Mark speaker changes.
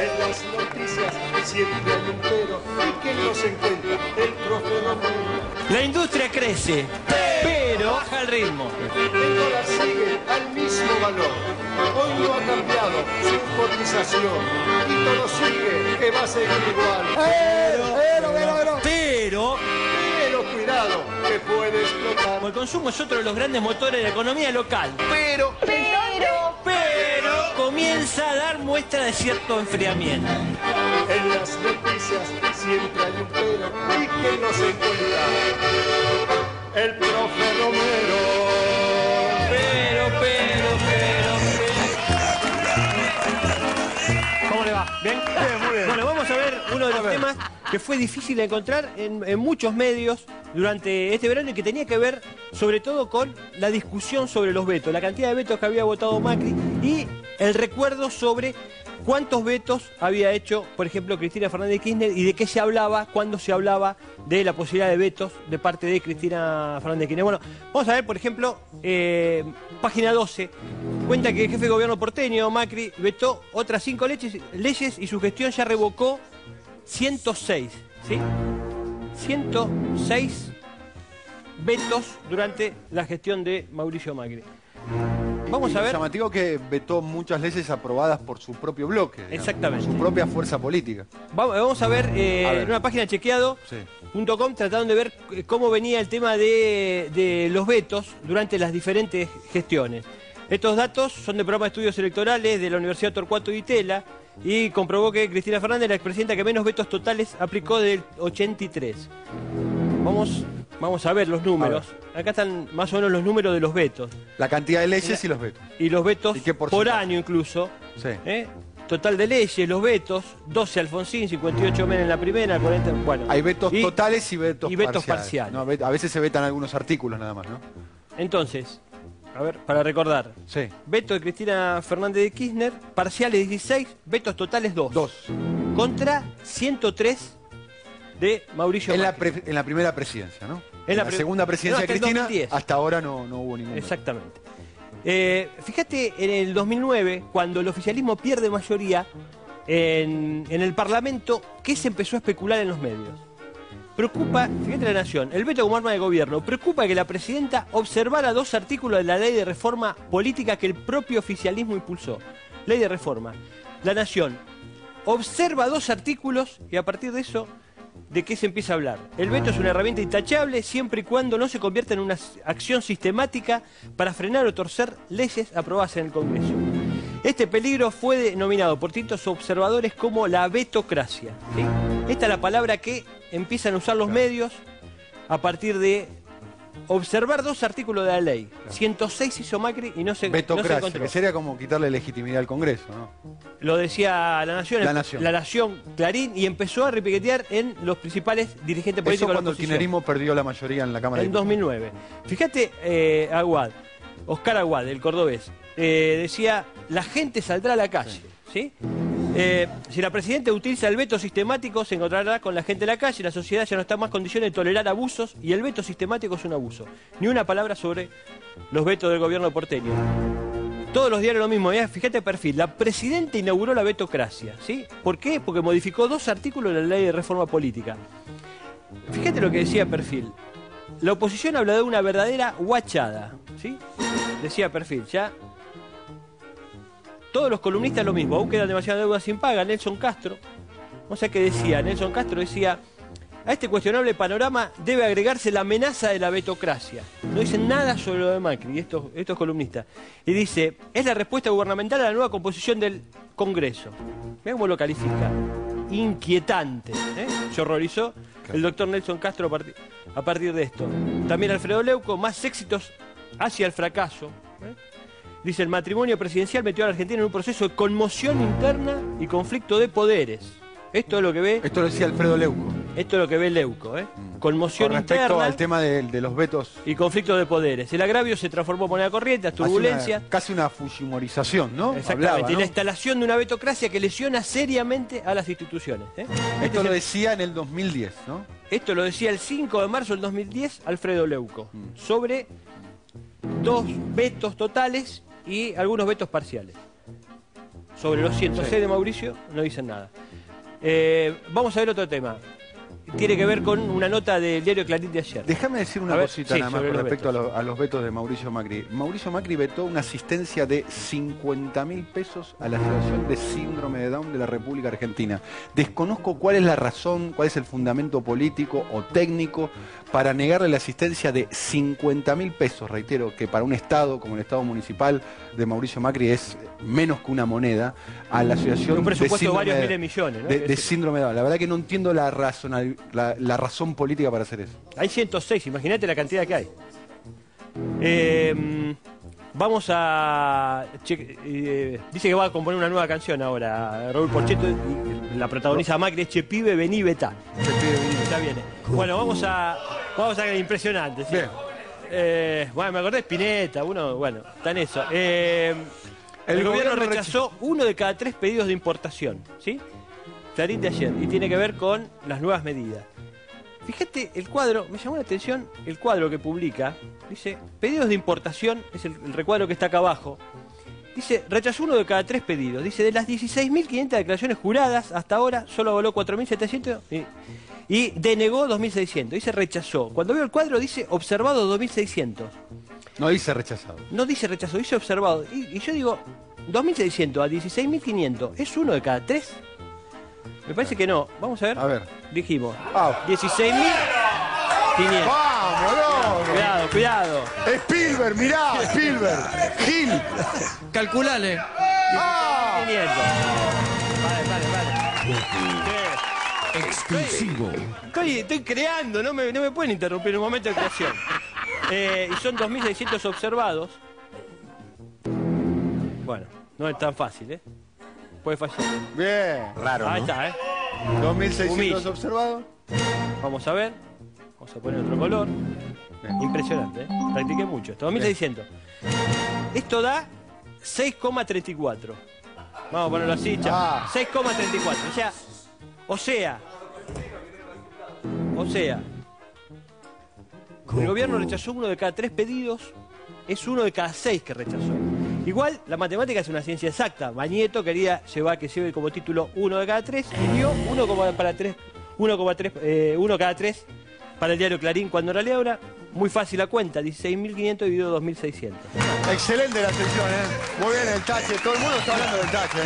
Speaker 1: En las noticias siempre hay un pero. ¿Y quién no se encuentra? El profe Romero.
Speaker 2: La industria crece, pero baja el ritmo.
Speaker 1: El dólar sigue al mismo valor. Hoy no ha cambiado su cotización. Y todo sigue, que va a seguir igual. Pero cuidado, que puede explotar.
Speaker 2: Como el consumo es otro de los grandes motores de la economía local.
Speaker 3: Pero
Speaker 2: Comienza a dar muestra de cierto enfriamiento.
Speaker 1: En las noticias siempre hay un pero. ¿Y quién no se encuentra? El profe Romero.
Speaker 2: ¿Cómo le va? ¿Bien?
Speaker 3: muy bien.
Speaker 2: Bueno, vamos a ver uno de los temas que fue difícil de encontrar en muchos medios durante este verano y que tenía que ver sobre todo con la discusión sobre los vetos, la cantidad de vetos que había votado Macri y el recuerdo sobre cuántos vetos había hecho, por ejemplo, Cristina Fernández de Kirchner y de qué se hablaba cuando se hablaba de la posibilidad de vetos de parte de Cristina Fernández de Kirchner. Bueno, vamos a ver, por ejemplo, página 12, cuenta que el jefe de gobierno porteño, Macri, vetó otras 5 leyes y su gestión ya revocó 106, ¿sí? 106 vetos durante la gestión de Mauricio Macri. Vamos a ver.
Speaker 3: Llamativo que vetó muchas leyes aprobadas por su propio bloque. Digamos,
Speaker 2: Exactamente.
Speaker 3: su propia fuerza política.
Speaker 2: Vamos a ver, en una página chequeado.com trataron de ver cómo venía el tema de los vetos durante las diferentes gestiones. Estos datos son del programa de estudios electorales de la Universidad Torcuato Di Tella y comprobó que Cristina Fernández es la expresidenta que menos vetos totales aplicó del 83. Vamos a ver los números. Acá están más o menos los números de los vetos.
Speaker 3: La cantidad de leyes y los vetos.
Speaker 2: Y los vetos
Speaker 3: ¿Y qué
Speaker 2: por
Speaker 3: porcentaje?
Speaker 2: año incluso.
Speaker 3: Sí.
Speaker 2: Total de leyes, los vetos, 12 Alfonsín, 58 Menem en la primera, 40... Bueno.
Speaker 3: Hay vetos totales y vetos
Speaker 2: parciales.
Speaker 3: No, a veces se vetan algunos artículos nada más, ¿no?
Speaker 2: Entonces, a ver, para recordar.
Speaker 3: Sí.
Speaker 2: Veto de Cristina Fernández de Kirchner, parciales 16, vetos totales 2.
Speaker 3: 2.
Speaker 2: Contra 103 de Mauricio Macri.
Speaker 3: En la primera presidencia, ¿no?
Speaker 2: En la
Speaker 3: segunda presidencia de
Speaker 2: hasta el
Speaker 3: Cristina,
Speaker 2: 2010.
Speaker 3: hasta ahora no hubo ningún.
Speaker 2: Exactamente. Fíjate en el 2009, cuando el oficialismo pierde mayoría en el Parlamento, ¿qué se empezó a especular en los medios? Preocupa, fíjate la Nación, el veto como arma de gobierno, preocupa que la presidenta observara 2 artículos de la ley de reforma política que el propio oficialismo impulsó. Ley de reforma. La Nación observa 2 artículos y a partir de eso, ¿de qué se empieza a hablar? El veto es una herramienta intachable siempre y cuando no se convierta en una acción sistemática para frenar o torcer leyes aprobadas en el Congreso. Este peligro fue denominado por distintos observadores como la vetocracia, ¿sí? Esta es la palabra que empiezan a usar los medios a partir de observar 2 artículos de la ley. 106 hizo Macri y no se
Speaker 3: Vetocracia,
Speaker 2: encontró.
Speaker 3: que sería como quitarle legitimidad al Congreso, ¿no?
Speaker 2: Lo decía La Nación,
Speaker 3: La
Speaker 2: Nación, Clarín, y empezó a repiquetear en los principales dirigentes políticos de la
Speaker 3: cuando el
Speaker 2: oposición.
Speaker 3: kirchnerismo perdió la mayoría en la Cámara de
Speaker 2: En
Speaker 3: Diputados.
Speaker 2: 2009. Fíjate, Oscar Aguad, el cordobés, decía, la gente saldrá a la calle, ¿sí? Si la presidenta utiliza el veto sistemático, se encontrará con la gente en la calle, la sociedad ya no está más en condiciones de tolerar abusos y el veto sistemático es un abuso. Ni una palabra sobre los vetos del gobierno porteño. Todos los diarios lo mismo, fíjate el perfil, la presidenta inauguró la vetocracia, ¿sí? ¿Por qué? Porque modificó 2 artículos de la ley de reforma política. Fíjate lo que decía perfil. La oposición habla de una verdadera guachada, ¿sí? Decía perfil, ya. Todos los columnistas lo mismo, aún quedan demasiadas deudas sin paga. Nelson Castro, no sé qué decía, Nelson Castro decía, a este cuestionable panorama debe agregarse la amenaza de la vetocracia. No dicen nada sobre lo de Macri, estos columnistas. Y dice, es la respuesta gubernamental a la nueva composición del Congreso. Mirá cómo lo califica. Inquietante. Se horrorizó el doctor Nelson Castro a partir de esto. También Alfredo Leuco, más éxitos hacia el fracaso. Dice, el matrimonio presidencial metió a la Argentina en un proceso de conmoción interna y conflicto de poderes. Esto es lo que ve...
Speaker 3: Esto lo decía Alfredo Leuco.
Speaker 2: Esto es lo que ve Leuco, Conmoción
Speaker 3: Con respecto
Speaker 2: interna
Speaker 3: al tema de los vetos.
Speaker 2: y conflicto de poderes. El agravio se transformó en moneda corriente, turbulencia.
Speaker 3: Casi una fujimorización, ¿no?
Speaker 2: Exactamente.
Speaker 3: Hablaba, ¿no?
Speaker 2: Y la instalación de una vetocracia que lesiona seriamente a las instituciones.
Speaker 3: Esto lo decía en el 2010, ¿no?
Speaker 2: Esto lo decía el 5 de marzo del 2010 Alfredo Leuco. Sobre 2 vetos totales y algunos vetos parciales. Sobre los 106 de Mauricio no dicen nada. Vamos a ver otro tema. Tiene que ver con una nota del diario Clarín de ayer.
Speaker 3: Déjame decir una cosita nada más con respecto a los vetos de Mauricio Macri. Mauricio Macri vetó una asistencia de 50.000 pesos a la Asociación de Síndrome de Down de la República Argentina. Desconozco cuál es la razón, cuál es el fundamento político o técnico para negarle la asistencia de 50.000 pesos, reitero, que para un Estado como el Estado municipal de Mauricio Macri es menos que una moneda, a la Asociación
Speaker 2: un presupuesto de varios
Speaker 3: de
Speaker 2: miles de millones, ¿no?
Speaker 3: de Síndrome de Down. La verdad que no entiendo la razón política para hacer eso.
Speaker 2: Hay 106, imagínate la cantidad que hay. Vamos a... dice que va a componer una nueva canción ahora, Raúl Porchetto, y la protagoniza Macri, es Che Pibe, vení, vetá. Ya viene. Bueno, vamos a impresionante, ¿sí?
Speaker 3: Bien.
Speaker 2: Bueno, me acordé de Spinetta, está en eso. El gobierno rechazó 1 de cada 3 pedidos de importación, ¿sí? Clarín de ayer, y tiene que ver con las nuevas medidas. Fíjate, el cuadro, me llamó la atención el cuadro que publica, dice, pedidos de importación, es el recuadro que está acá abajo, dice, rechazó 1 de cada 3 pedidos, dice, de las 16.500 declaraciones juradas hasta ahora, solo avaló 4.700 y denegó 2.600, dice rechazó. Cuando veo el cuadro dice observado 2.600.
Speaker 3: No dice rechazado.
Speaker 2: No dice rechazo, dice observado. Y yo digo, 2.600 a 16.500, ¿es 1 de cada 3? Me parece que no. Vamos a ver.
Speaker 3: A ver.
Speaker 2: Dijimos.
Speaker 3: Ah.
Speaker 2: 16.500.
Speaker 3: ¡Vamos, no!
Speaker 2: Cuidado.
Speaker 3: Spielberg, mirá, Spielberg. Gil.
Speaker 4: Calculale.
Speaker 2: 16.500. Vale.
Speaker 4: Exclusivo.
Speaker 2: Estoy creando, no me pueden interrumpir en un momento de creación. Y son 2.600 observados. Bueno, no es tan fácil, ¿eh? Puede fallar.
Speaker 3: Bien.
Speaker 4: Raro,
Speaker 2: Ahí
Speaker 4: ¿no?
Speaker 2: está, ¿eh?
Speaker 3: 2.600
Speaker 2: Humilde.
Speaker 3: observados.
Speaker 2: Vamos a ver. Vamos a poner otro color.
Speaker 3: Bien.
Speaker 2: Impresionante, ¿eh? Practiqué mucho. Esto, 2.600. Esto da 6,34. Vamos a ponerlo así, chao. 6,34. O sea. El gobierno rechazó 1 de cada 3 pedidos. Es 1 de cada 6 que rechazó. Igual, la matemática es una ciencia exacta. Bañeto quería que lleve como título 1 de cada 3 y dio 1 cada 3 para el diario Clarín, cuando en realidad ahora, muy fácil la cuenta, 16.500 dividido 2.600.
Speaker 3: Excelente la sección, ¿eh? Muy bien el tache. Todo el mundo está hablando del tache.